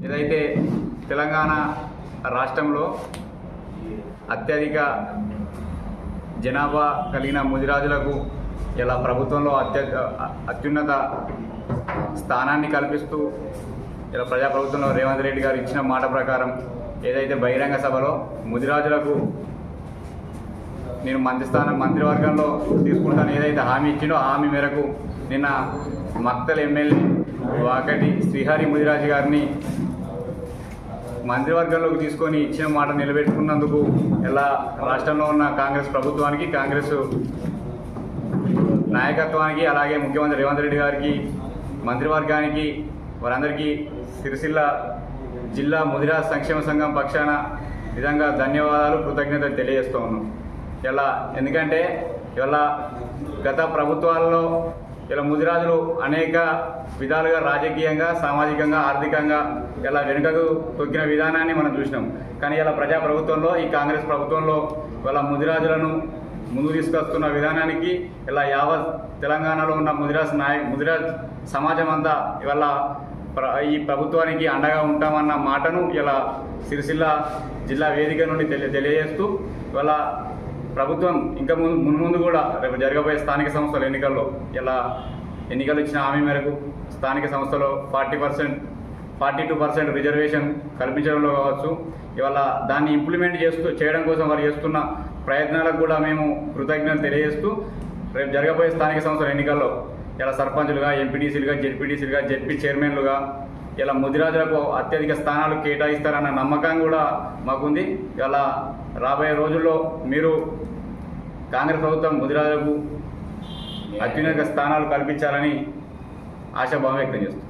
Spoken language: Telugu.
ఏదైతే తెలంగాణ రాష్ట్రంలో అత్యధిక జనాభా కలిగిన ముదిరాజులకు ఇలా ప్రభుత్వంలో అత్యున్నత స్థానాన్ని కల్పిస్తూ ఇలా ప్రజాప్రభుత్వంలో రేవంత్ రెడ్డి గారు ఇచ్చిన మాట ప్రకారం ఏదైతే బహిరంగ సభలో ముదిరాజులకు నేను మంత్రివర్గంలో తీసుకుంటాను ఏదైతే హామీ ఇచ్చిండో ఆ హామీ మేరకు నిన్న మక్తల్ ఎమ్మెల్యే వాకటి శ్రీహరి ముదిరాజు గారిని మంత్రివర్గంలోకి తీసుకొని ఇచ్చిన మాట నిలబెట్టుకున్నందుకు ఇలా రాష్ట్రంలో ఉన్న కాంగ్రెస్ ప్రభుత్వానికి, కాంగ్రెస్ నాయకత్వానికి, అలాగే ముఖ్యమంత్రి రేవంత్ రెడ్డి గారికి, మంత్రివర్గానికి, వారందరికీ సిరిసిల్ల జిల్లా ముదిరాజ్ సంక్షేమ సంఘం పక్షాన విధంగా ధన్యవాదాలు, కృతజ్ఞతలు తెలియజేస్తూ ఉన్నాం. ఇలా ఎందుకంటే ఇవాళ గత ప్రభుత్వాల్లో ఇలా ముదిరాజులు అనేక విధాలుగా రాజకీయంగా, సామాజికంగా, ఆర్థికంగా ఇలా వెనుకకు తొక్కిన విధానాన్ని మనం చూసినాం. కానీ ఇలా ప్రజాప్రభుత్వంలో, ఈ కాంగ్రెస్ ప్రభుత్వంలో ఇలా ముదిరాజులను ముందుకు తీసుకొస్తున్న విధానానికి ఇలా యావత్ తెలంగాణలో ఉన్న ముదిరాజ్ సమాజం అంతా ఇవాళ ఈ ప్రభుత్వానికి అండగా ఉంటామన్న మాటను ఇలా సిరిసిల్ల జిల్లా వేదిక నుండి తెలియజేస్తూ ఇవాళ ప్రభుత్వం ఇంకా ముందు కూడా రేపు జరగబోయే స్థానిక సంస్థల ఎన్నికల్లో ఇలా ఎన్నికలు ఇచ్చిన హామీ మేరకు స్థానిక సంస్థలో 42% రిజర్వేషన్ కల్పించడంలో కావచ్చు, ఇవాళ దాన్ని ఇంప్లిమెంట్ చేయడం కోసం వారు చేస్తున్న ప్రయత్నాలకు కూడా మేము కృతజ్ఞతలు తెలియజేస్తూ రేపు జరగబోయే స్థానిక సంస్థల ఎన్నికల్లో ఇలా సర్పంచులుగా, ఎంపీటీసీలుగా, జెడ్పీటీసీలుగా, జెడ్పీ చైర్మన్లుగా ఇలా ముదిరాజులకు అత్యధిక స్థానాలు కేటాయిస్తారన్న నమ్మకం కూడా మాకుంది. ఇలా రాబోయే రోజుల్లో మీరు కాంగ్రెస్ ప్రభుత్వం ముదిరాజులకు అత్యున్నత స్థానాలు కల్పించాలని ఆశాభావం వ్యక్తం చేస్తుంది.